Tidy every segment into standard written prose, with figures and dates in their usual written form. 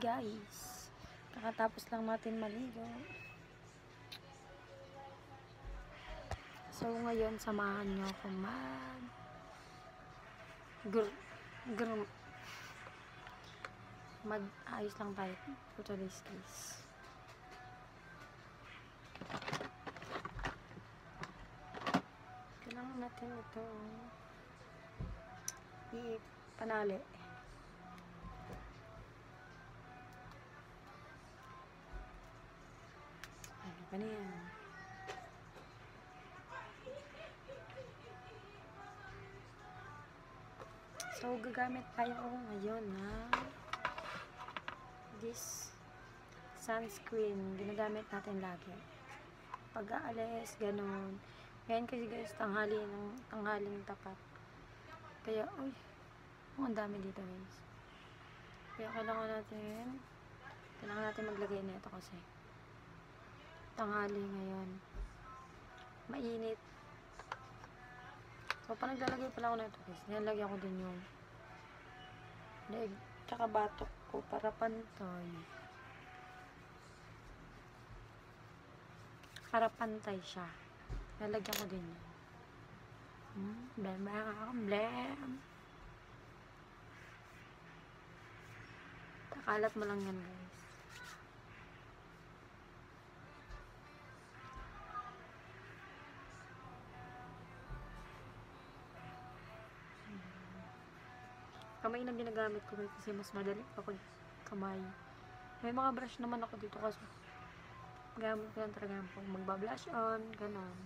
guys. Kakatapos lang natin maligo. So ngayon samahan nyo ako mag-ayos lang tayo for today's case. Kailangan natin ito ipanali. Ano ba na yan? So, gagamit tayo ngayon na this sunscreen. Ginagamit natin lagi. Pag-aalis, ganun. Ngayon kasi guys, tanghaling tapat. Kaya, uy, ang dami dito guys. Kaya kailangan natin maglagay na ito kasi tanghali ngayon. Mainit. So, pa naglalagay pala ako na ito guys. Nilalagyan ko din yung leg, tsaka batok ko para pantay. Para pantay siya. Nilalagyan ko din yun. Blam, blam. Kalat mo lang yan guys. Kamay na ginagamit ko kasi mas madali kapag kamay. May mga brush naman ako dito kasi gamit ko lang talaga po magba-blush on, ganon.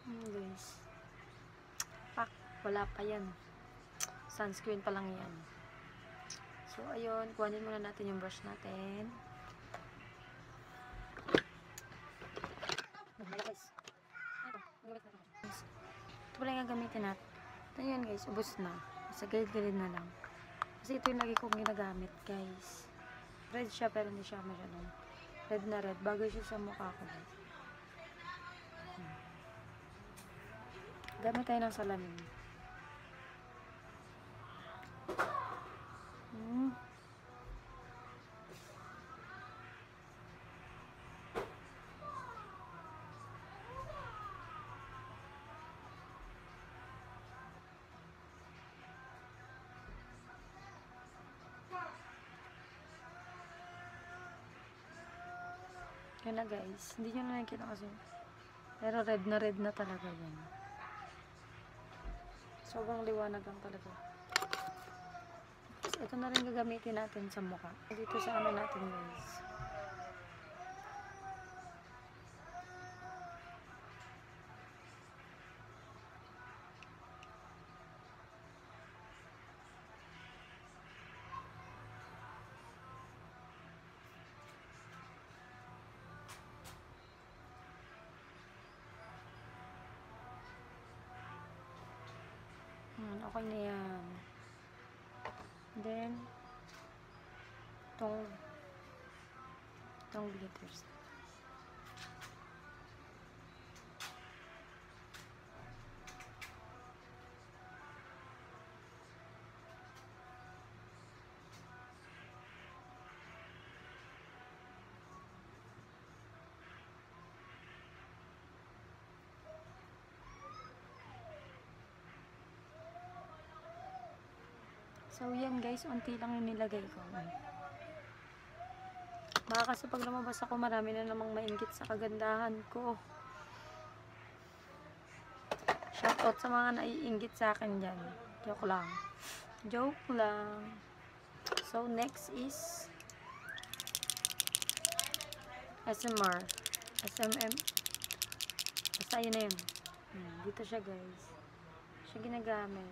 Guys. Pak, wala pa yan. Sunscreen pa lang yan. So, ayun, kuhanin muna natin yung brush natin. Guys. Ito pala yung gagamitin natin. Ito yun guys, ubos na. Sa gilid-gilid na lang. Kasi ito yung lagi kong ginagamit guys. Red siya pero hindi siya masyadong red na red. Bagay siya sa mukha ko. Gamit tayo ng salamin. Yun na guys. Hindi nyo na nakikita kasi. Pero red na talaga yan. Sobrang liwanag lang talaga. So, ito na rin gagamitin natin sa mukha. Dito sa ano natin guys. Okay na yan. Then, itong glitters. So, yan guys, unti lang yung nilagay ko. Baka kasi pag lumabas ako, marami na namang mainggit sa kagandahan ko. Shoutout sa mga naiinggit sa akin dyan. Joke lang. Joke lang. So, next is SMR. SMM. Basta yun na yun. Dito siya guys. Siya ginagamit.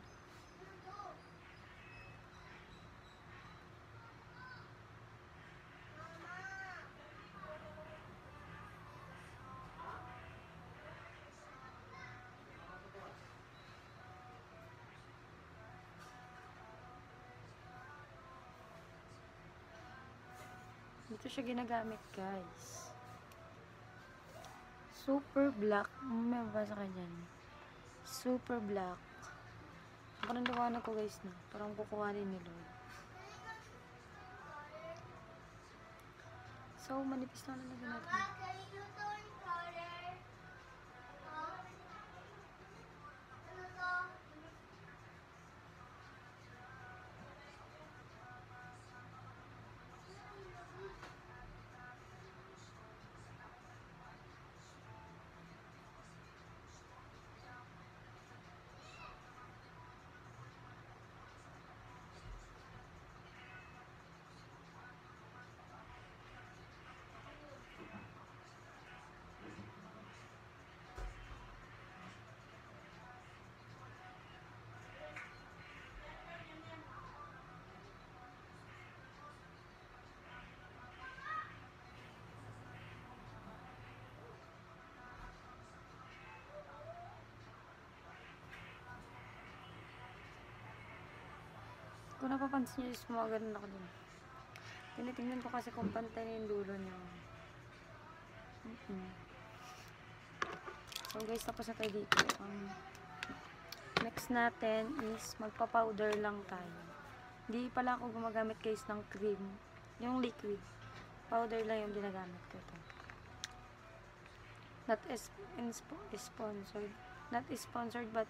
Dito siya ginagamit guys. Super black. May mabasa ka dyan. Super black. Parang liwanag ko guys na. Parang kukuhanin ni Lord. So, manipis na nalagyan natin. Kung napapansin nyo, gumagano ako din. Tinitingnan ko kasi kung pantay na yung dulo niya. So guys, tapos na tayo dito. Next natin is magpa-powder lang tayo. Hindi pala ako gumagamit guys ng cream. Yung liquid. Powder lang yung ginagamit ko ito. Not sponsored. Not sponsored but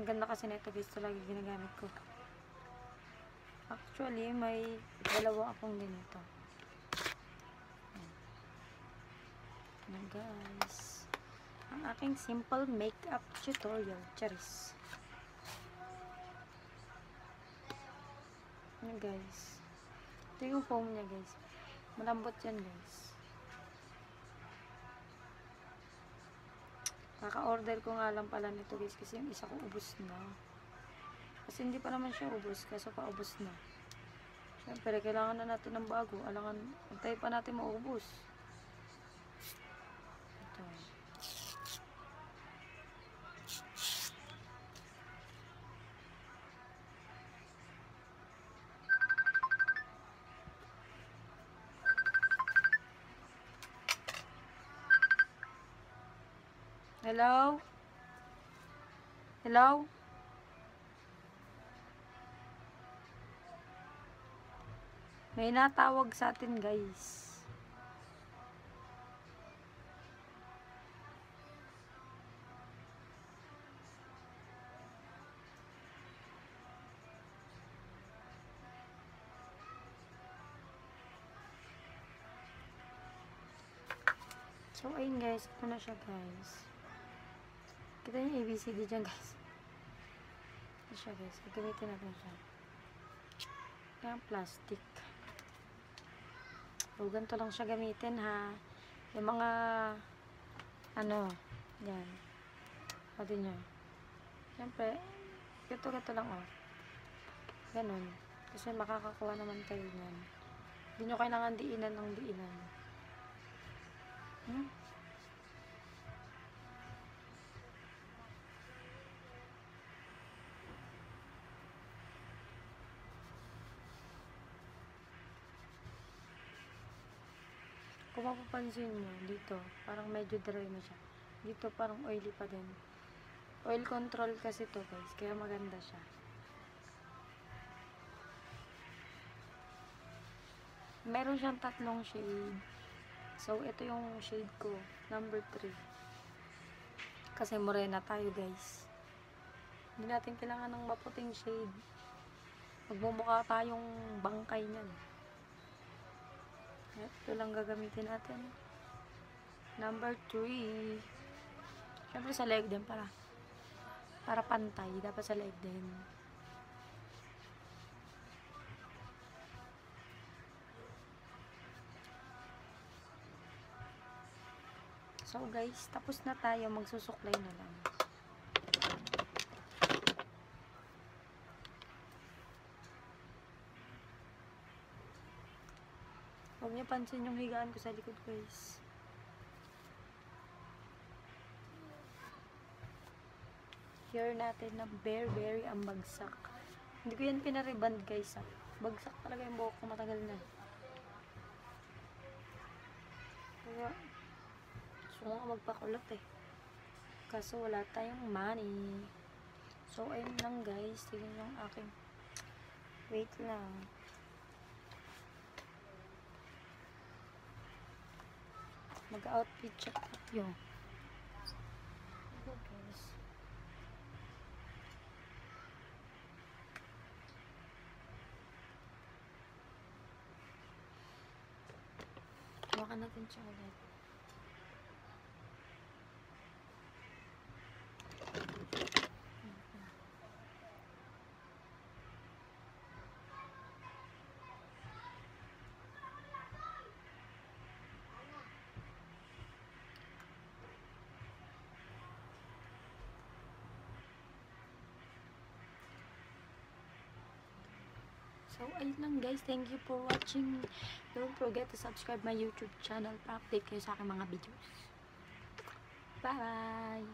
ang ganda kasi na ito guys. Ito lagi ginagamit ko. Actually, may dalawa akong ganito. Ayan guys. Ang aking simple makeup tutorial. Charis. Ayan guys. Ito yung foam niya guys. Malambot yan guys. Kaka-order ko nga lang pala nito guys kasi yung isa ko ubos na. Kasi hindi pa naman siya ubos, kaso paubos na. Siyempre, kailangan na natin ng bago. Alangan, antay pa natin maubos. Ito. Hello? Hello? May natawag sa atin guys. So ayun guys, ito na siya guys. Kita yung ABCD dyan guys. Ito siya guys, gagamitin natin siya. Kaya plastic. So, ganito lang siya gamitin ha. Yung mga ano, yan. Pati nyo. Siyempre, gato lang ganun. Kasi makakakuha naman kayo yan. Hindi nyo kailangan diinan ng diinan. Kung mapapansin nyo, dito, parang medyo dry na siya. Dito, parang oily pa din. Oil control kasi to guys, kaya maganda siya. Meron siyang tatlong shade. So, ito yung shade ko, number 3. Kasi morena tayo guys. Hindi natin kailangan ng maputing shade. Magmumukha tayong bangkay niyan. Ito lang gagamitin natin. Number 3. Siyempre sa leg din para pantay. Dapat sa leg din. So guys, tapos na tayo. Magsusuklay na lang. Huwag niyo pansin yung higaan ko sa likod guys. Hair natin na very ang bagsak. Hindi ko yan pinariband guys ha. Bagsak talaga yung buhok ko, matagal na. Kaya gusto nga magpakulot eh. Kaso wala tayong money. So, ayun lang guys. Tingnan yung aking... Wait lang. Mag-outfit check tayo. Ito guys. Hawakan natin siya ulit. So, ayun lang guys. Thank you for watching. Don't forget to subscribe my YouTube channel para update kayo sa aking mga videos. Bye!